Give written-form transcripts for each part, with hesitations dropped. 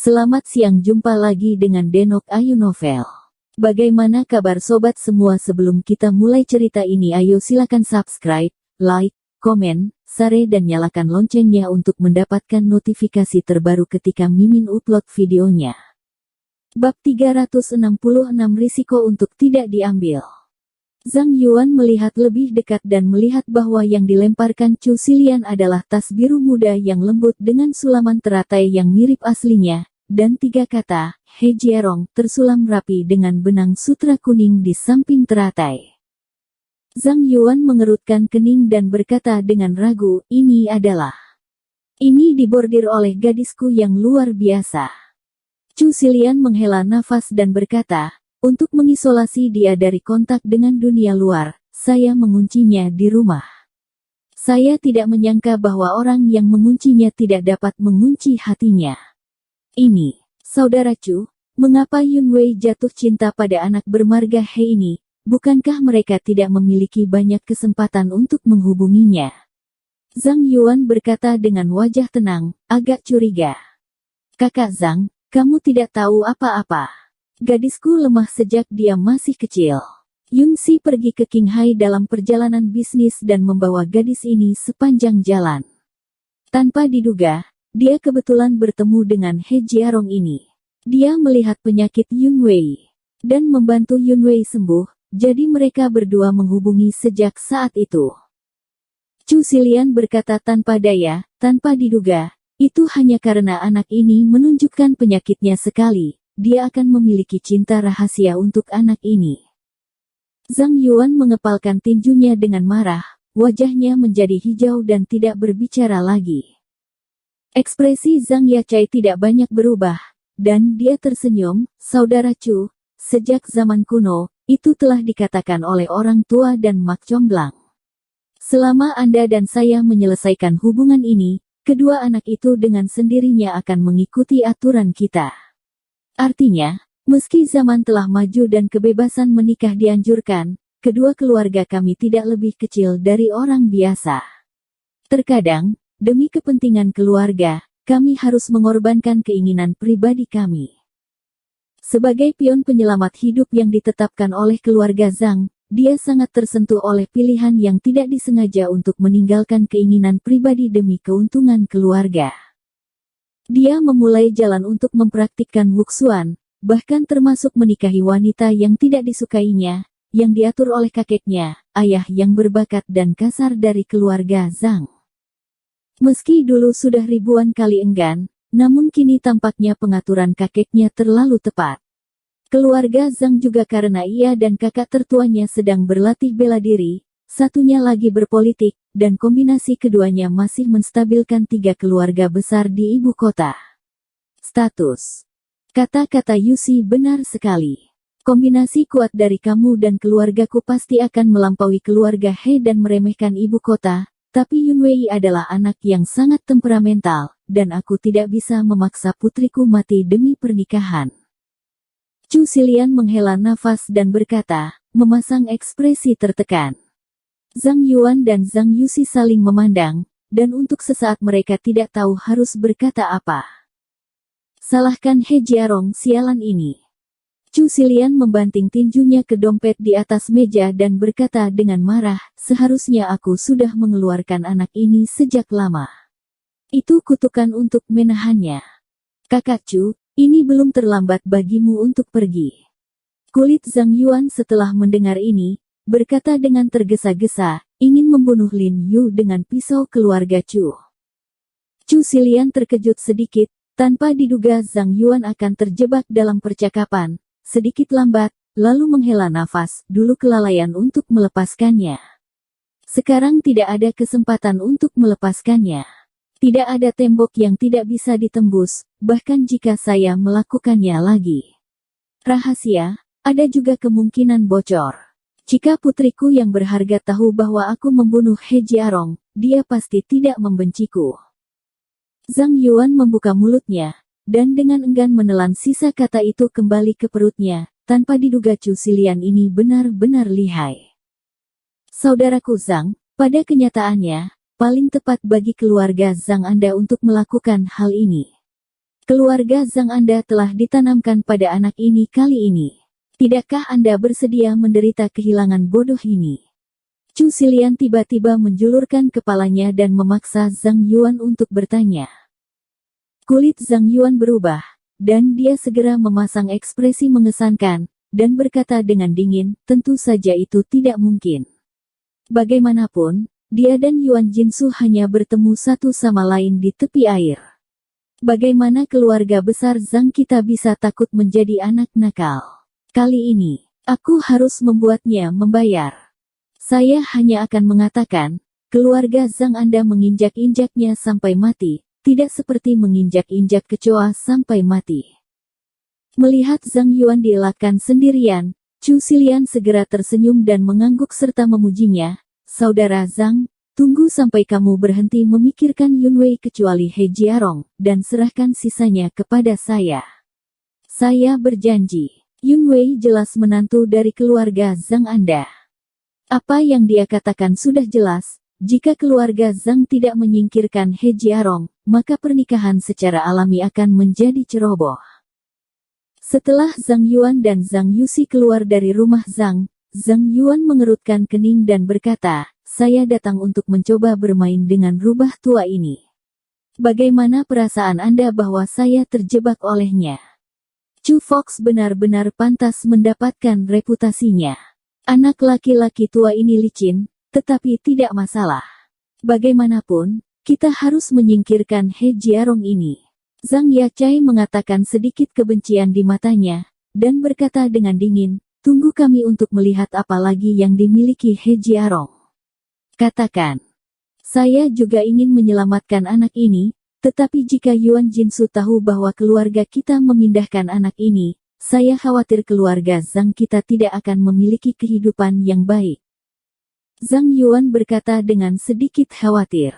Selamat siang, jumpa lagi dengan Denok Ayu Novel. Bagaimana kabar sobat semua? Sebelum kita mulai cerita ini, ayo silakan subscribe, like, komen, share dan nyalakan loncengnya untuk mendapatkan notifikasi terbaru ketika Mimin upload videonya. Bab 366, risiko untuk tidak diambil. Zhang Yuan melihat lebih dekat dan melihat bahwa yang dilemparkan Chu Xilian adalah tas biru muda yang lembut dengan sulaman teratai yang mirip aslinya, dan 3 kata, He Jierong, tersulam rapi dengan benang sutra kuning di samping teratai. Zhang Yuan mengerutkan kening dan berkata dengan ragu, ini dibordir oleh gadisku yang luar biasa. Chu Xilian menghela nafas dan berkata, untuk mengisolasi dia dari kontak dengan dunia luar, saya menguncinya di rumah. Saya tidak menyangka bahwa orang yang menguncinya tidak dapat mengunci hatinya. Ini, saudara Chu, mengapa Yun Wei jatuh cinta pada anak bermarga He ini? Bukankah mereka tidak memiliki banyak kesempatan untuk menghubunginya? Zhang Yuan berkata dengan wajah tenang, agak curiga. Kakak Zhang, kamu tidak tahu apa-apa. Gadisku lemah sejak dia masih kecil. Yun Si pergi ke Qinghai dalam perjalanan bisnis dan membawa gadis ini sepanjang jalan. Tanpa diduga, dia kebetulan bertemu dengan He Jierong ini. Dia melihat penyakit Yun Wei dan membantu Yun Wei sembuh, jadi mereka berdua menghubungi sejak saat itu. Chu Xilian berkata tanpa daya, tanpa diduga, itu hanya karena anak ini menunjukkan penyakitnya sekali, dia akan memiliki cinta rahasia untuk anak ini. Zhang Yuan mengepalkan tinjunya dengan marah, wajahnya menjadi hijau dan tidak berbicara lagi. Ekspresi Zhang Yachai tidak banyak berubah, dan dia tersenyum, saudara Chu, sejak zaman kuno, itu telah dikatakan oleh orang tua dan Mak Chongblang. Selama Anda dan saya menyelesaikan hubungan ini, kedua anak itu dengan sendirinya akan mengikuti aturan kita. Artinya, meski zaman telah maju dan kebebasan menikah dianjurkan, kedua keluarga kami tidak lebih kecil dari orang biasa. Terkadang, demi kepentingan keluarga, kami harus mengorbankan keinginan pribadi kami. Sebagai pion penyelamat hidup yang ditetapkan oleh keluarga Zhang, dia sangat tersentuh oleh pilihan yang tidak disengaja untuk meninggalkan keinginan pribadi demi keuntungan keluarga. Dia memulai jalan untuk mempraktikkan wuxuan, bahkan termasuk menikahi wanita yang tidak disukainya, yang diatur oleh kakeknya, ayah yang berbakat dan kasar dari keluarga Zhang. Meski dulu sudah ribuan kali enggan, namun kini tampaknya pengaturan kakeknya terlalu tepat. Keluarga Zhang juga karena ia dan kakak tertuanya sedang berlatih bela diri, satunya lagi berpolitik, dan kombinasi keduanya masih menstabilkan 3 keluarga besar di ibu kota. Status. Kata-kata Yusi benar sekali. Kombinasi kuat dari kamu dan keluargaku pasti akan melampaui keluarga He dan meremehkan ibu kota, tapi Yun Wei adalah anak yang sangat temperamental, dan aku tidak bisa memaksa putriku mati demi pernikahan. Chu Xilian menghela nafas dan berkata, memasang ekspresi tertekan. Zhang Yuan dan Zhang Yusi saling memandang, dan untuk sesaat mereka tidak tahu harus berkata apa. Salahkan He Jierong sialan ini. Chu Xilian membanting tinjunya ke dompet di atas meja dan berkata dengan marah, seharusnya aku sudah mengeluarkan anak ini sejak lama. Itu kutukan untuk menahannya. Kakak Chu, ini belum terlambat bagimu untuk pergi. Kulit Zhang Yuan setelah mendengar ini, berkata dengan tergesa-gesa, ingin membunuh Lin Yu dengan pisau keluarga Chu. Chu Xilian terkejut sedikit, tanpa diduga Zhang Yuan akan terjebak dalam percakapan, sedikit lambat, lalu menghela nafas, dulu kelalaian untuk melepaskannya. Sekarang tidak ada kesempatan untuk melepaskannya. Tidak ada tembok yang tidak bisa ditembus, bahkan jika saya melakukannya lagi. Rahasia, ada juga kemungkinan bocor. Jika putriku yang berharga tahu bahwa aku membunuh He Jierong, dia pasti tidak membenciku. Zhang Yuan membuka mulutnya, dan dengan enggan menelan sisa kata itu kembali ke perutnya, tanpa diduga Chu Xilian ini benar-benar lihai. Saudaraku Zhang, pada kenyataannya, paling tepat bagi keluarga Zhang Anda untuk melakukan hal ini. Keluarga Zhang Anda telah ditanamkan pada anak ini kali ini. Tidakkah Anda bersedia menderita kehilangan bodoh ini? Chu Xilian tiba-tiba menjulurkan kepalanya dan memaksa Zhang Yuan untuk bertanya. Kulit Zhang Yuan berubah, dan dia segera memasang ekspresi mengesankan, dan berkata dengan dingin, tentu saja itu tidak mungkin. Bagaimanapun, dia dan Yuan Jinsu hanya bertemu satu sama lain di tepi air. Bagaimana keluarga besar Zhang kita bisa takut menjadi anak nakal? Kali ini, aku harus membuatnya membayar. Saya hanya akan mengatakan, keluarga Zhang Anda menginjak-injaknya sampai mati, tidak seperti menginjak-injak kecoa sampai mati. Melihat Zhang Yuan dielakkan sendirian, Chu Xilian segera tersenyum dan mengangguk serta memujinya. Saudara Zhang, tunggu sampai kamu berhenti memikirkan Yunwei kecuali He Jiarong, dan serahkan sisanya kepada saya. Saya berjanji, Yunwei jelas menantu dari keluarga Zhang Anda. Apa yang dia katakan sudah jelas. Jika keluarga Zhang tidak menyingkirkan He Jiarong, maka pernikahan secara alami akan menjadi ceroboh. Setelah Zhang Yuan dan Zhang Yusi keluar dari rumah Zhang, Zhang Yuan mengerutkan kening dan berkata, saya datang untuk mencoba bermain dengan rubah tua ini. Bagaimana perasaan Anda bahwa saya terjebak olehnya? Chu Fox benar-benar pantas mendapatkan reputasinya. Anak laki-laki tua ini licin, tetapi tidak masalah. Bagaimanapun, kita harus menyingkirkan He Jiarong ini. Zhang Yachai mengatakan sedikit kebencian di matanya, dan berkata dengan dingin, tunggu kami untuk melihat apa lagi yang dimiliki He Jiarong. Katakan, saya juga ingin menyelamatkan anak ini, tetapi jika Yuan Jinsu tahu bahwa keluarga kita memindahkan anak ini, saya khawatir keluarga Zhang kita tidak akan memiliki kehidupan yang baik. Zhang Yuan berkata dengan sedikit khawatir.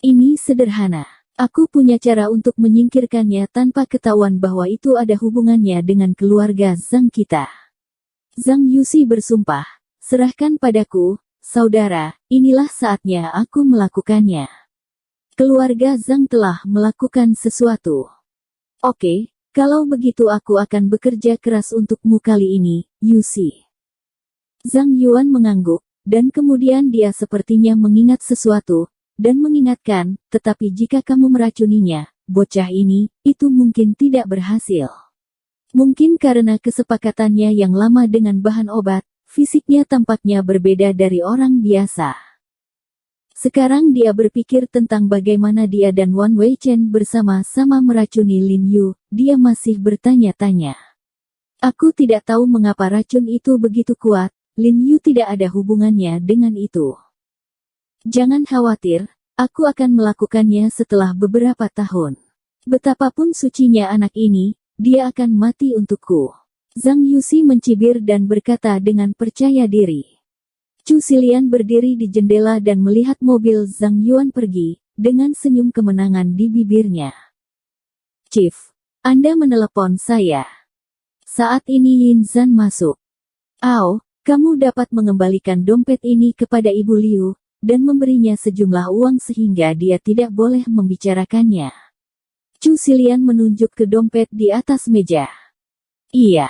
Ini sederhana. Aku punya cara untuk menyingkirkannya tanpa ketahuan bahwa itu ada hubungannya dengan keluarga Zhang kita. Zhang Yusi bersumpah, serahkan padaku, saudara, inilah saatnya aku melakukannya. Keluarga Zhang telah melakukan sesuatu. Oke, kalau begitu aku akan bekerja keras untukmu kali ini, Yusi. Zhang Yuan mengangguk. Dan kemudian dia sepertinya mengingat sesuatu, dan mengingatkan, tetapi jika kamu meracuninya, bocah ini, itu mungkin tidak berhasil. Mungkin karena kesepakatannya yang lama dengan bahan obat, fisiknya tampaknya berbeda dari orang biasa. Sekarang dia berpikir tentang bagaimana dia dan Wan Weichen bersama-sama meracuni Lin Yu, dia masih bertanya-tanya. Aku tidak tahu mengapa racun itu begitu kuat. Lin Yu tidak ada hubungannya dengan itu. Jangan khawatir, aku akan melakukannya setelah beberapa tahun. Betapapun sucinya anak ini, dia akan mati untukku. Zhang Yusi mencibir dan berkata dengan percaya diri. Chu Xilian berdiri di jendela dan melihat mobil Zhang Yuan pergi, dengan senyum kemenangan di bibirnya. Chief, Anda menelepon saya. Saat ini Yin Zhan masuk. Ao, kamu dapat mengembalikan dompet ini kepada Ibu Liu, dan memberinya sejumlah uang sehingga dia tidak boleh membicarakannya. Chu Xilian menunjuk ke dompet di atas meja. Iya.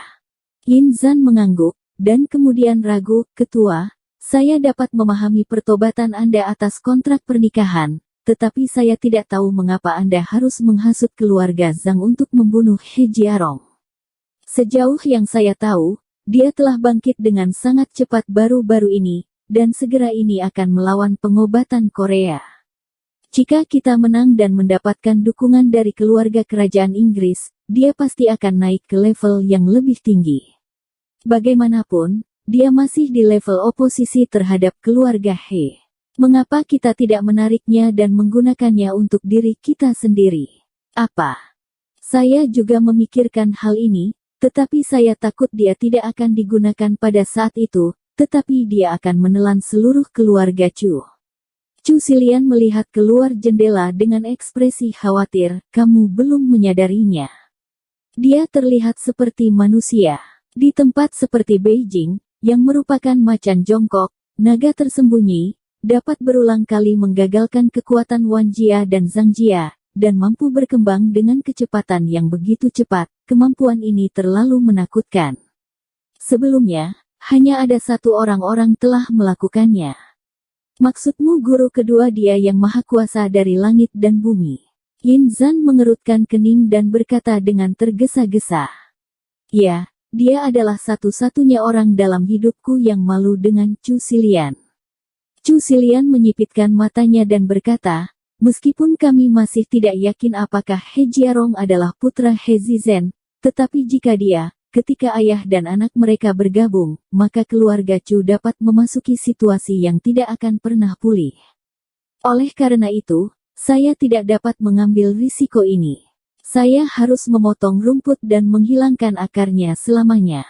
Yin Zhan mengangguk, dan kemudian ragu, Ketua, saya dapat memahami pertobatan Anda atas kontrak pernikahan, tetapi saya tidak tahu mengapa Anda harus menghasut keluarga Zhang untuk membunuh He Jiarong. Sejauh yang saya tahu, dia telah bangkit dengan sangat cepat baru-baru ini, dan segera ini akan melawan pengobatan Korea. Jika kita menang dan mendapatkan dukungan dari keluarga kerajaan Inggris, dia pasti akan naik ke level yang lebih tinggi. Bagaimanapun, dia masih di level oposisi terhadap keluarga He. Mengapa kita tidak menariknya dan menggunakannya untuk diri kita sendiri? Apa? Saya juga memikirkan hal ini, tetapi saya takut dia tidak akan digunakan pada saat itu, tetapi dia akan menelan seluruh keluarga Chu. Chu Xilian melihat keluar jendela dengan ekspresi khawatir, kamu belum menyadarinya. Dia terlihat seperti manusia. Di tempat seperti Beijing, yang merupakan macan jongkok, naga tersembunyi, dapat berulang kali menggagalkan kekuatan Wan Jia dan Zhang Jia, dan mampu berkembang dengan kecepatan yang begitu cepat. Kemampuan ini terlalu menakutkan. Sebelumnya, hanya ada satu orang telah melakukannya. Maksudmu guru kedua dia yang maha kuasa dari langit dan bumi? Yin Zhan mengerutkan kening dan berkata dengan tergesa-gesa. Ya, dia adalah satu-satunya orang dalam hidupku yang malu dengan Chu Xilian. Chu Xilian menyipitkan matanya dan berkata, meskipun kami masih tidak yakin apakah He Jiarong adalah putra He Zizhen, tetapi jika dia, ketika ayah dan anak mereka bergabung, maka keluarga Chu dapat memasuki situasi yang tidak akan pernah pulih. Oleh karena itu, saya tidak dapat mengambil risiko ini. Saya harus memotong rumput dan menghilangkan akarnya selamanya.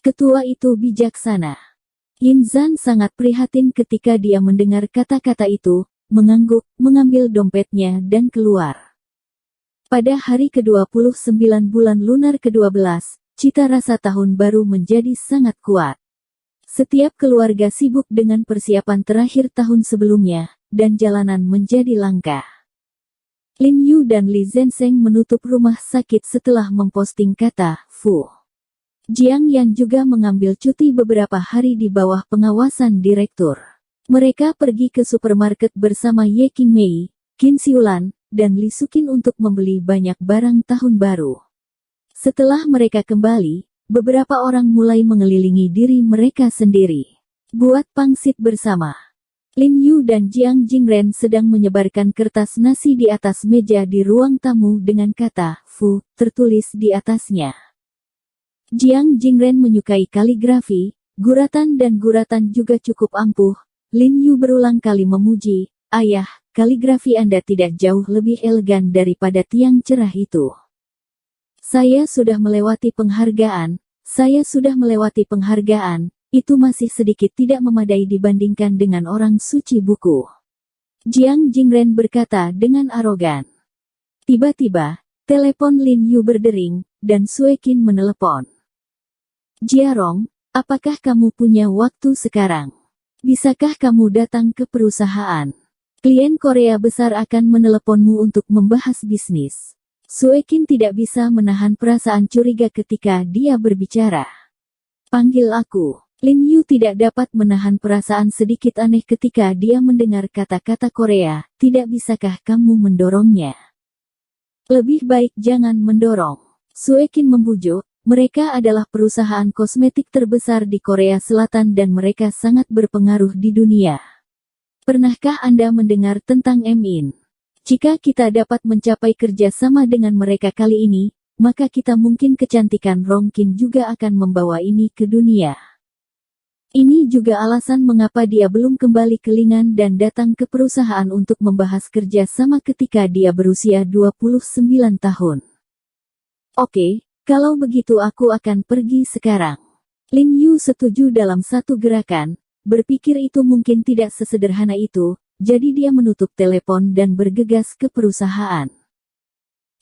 Ketua itu bijaksana. Yin Zhan sangat prihatin ketika dia mendengar kata-kata itu, mengangguk, mengambil dompetnya dan keluar. Pada hari ke-29 bulan lunar ke-12, cita rasa tahun baru menjadi sangat kuat. Setiap keluarga sibuk dengan persiapan terakhir tahun sebelumnya, dan jalanan menjadi langka. Lin Yu dan Li Zhensheng menutup rumah sakit setelah memposting kata Fu. Jiang Yan juga mengambil cuti beberapa hari di bawah pengawasan direktur. Mereka pergi ke supermarket bersama Ye Qingmei, Qin Xiulan, dan Li Suqin untuk membeli banyak barang tahun baru. Setelah mereka kembali, beberapa orang mulai mengelilingi diri mereka sendiri. Buat pangsit bersama. Lin Yu dan Jiang Jingren sedang menyebarkan kertas nasi di atas meja di ruang tamu dengan kata Fu tertulis di atasnya. Jiang Jingren menyukai kaligrafi, guratan dan guratan juga cukup ampuh. Lin Yu berulang kali memuji, ayah, kaligrafi Anda tidak jauh lebih elegan daripada tiang cerah itu. Saya sudah melewati penghargaan, itu masih sedikit tidak memadai dibandingkan dengan orang suci buku. Jiang Jingren berkata dengan arogan. Tiba-tiba, telepon Lin Yu berdering, dan Sue Qin menelepon. Jiarong, apakah kamu punya waktu sekarang? Bisakah kamu datang ke perusahaan? Klien Korea besar akan meneleponmu untuk membahas bisnis. Sue Qin tidak bisa menahan perasaan curiga ketika dia berbicara. Panggil aku. Lin Yu tidak dapat menahan perasaan sedikit aneh ketika dia mendengar kata-kata Korea, tidak bisakah kamu mendorongnya? Lebih baik jangan mendorong. Sue Qin membujuk, mereka adalah perusahaan kosmetik terbesar di Korea Selatan dan mereka sangat berpengaruh di dunia. Pernahkah Anda mendengar tentang Min? Jika kita dapat mencapai kerjasama dengan mereka kali ini, maka kita mungkin kecantikan Rongkin juga akan membawa ini ke dunia. Ini juga alasan mengapa dia belum kembali ke Lingan dan datang ke perusahaan untuk membahas kerja sama ketika dia berusia 29 tahun. Oke, kalau begitu aku akan pergi sekarang. Lin Yu setuju dalam satu gerakan, berpikir itu mungkin tidak sesederhana itu, jadi dia menutup telepon dan bergegas ke perusahaan.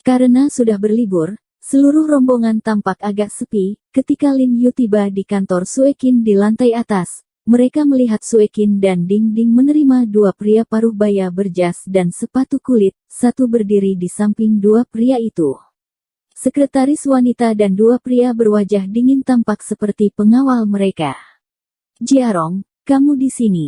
Karena sudah berlibur, seluruh rombongan tampak agak sepi. Ketika Lin Yu tiba di kantor Sue Qin di lantai atas, mereka melihat Sue Qin dan Ding Ding menerima dua pria paruh baya berjas dan sepatu kulit, satu berdiri di samping dua pria itu. Sekretaris wanita dan dua pria berwajah dingin tampak seperti pengawal mereka. Jiarong, kamu di sini.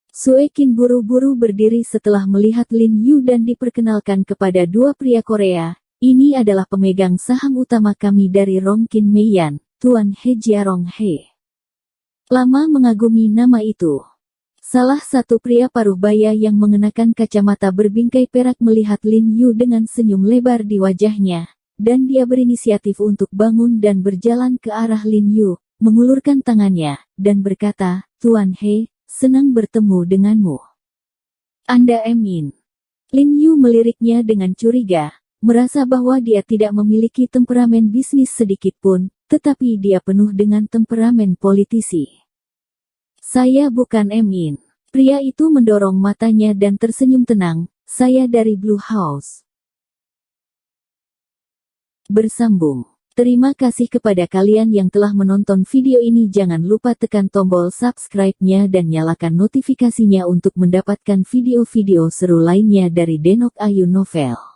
Sue Qin buru-buru berdiri setelah melihat Lin Yu dan diperkenalkan kepada dua pria Korea. Ini adalah pemegang saham utama kami dari Rongkin Meiyan, Tuan He Jiarong He. Lama mengagumi nama itu. Salah satu pria paruh baya yang mengenakan kacamata berbingkai perak melihat Lin Yu dengan senyum lebar di wajahnya, dan dia berinisiatif untuk bangun dan berjalan ke arah Lin Yu, mengulurkan tangannya, dan berkata, Tuan He, senang bertemu denganmu. Anda Min. Lin Yu meliriknya dengan curiga. Merasa bahwa dia tidak memiliki temperamen bisnis sedikit pun, tetapi dia penuh dengan temperamen politisi. Saya bukan Min. Pria itu mendorong matanya dan tersenyum tenang, saya dari Blue House. Bersambung. Terima kasih kepada kalian yang telah menonton video ini. Jangan lupa tekan tombol subscribe-nya dan nyalakan notifikasinya untuk mendapatkan video-video seru lainnya dari Denok Ayu Novel.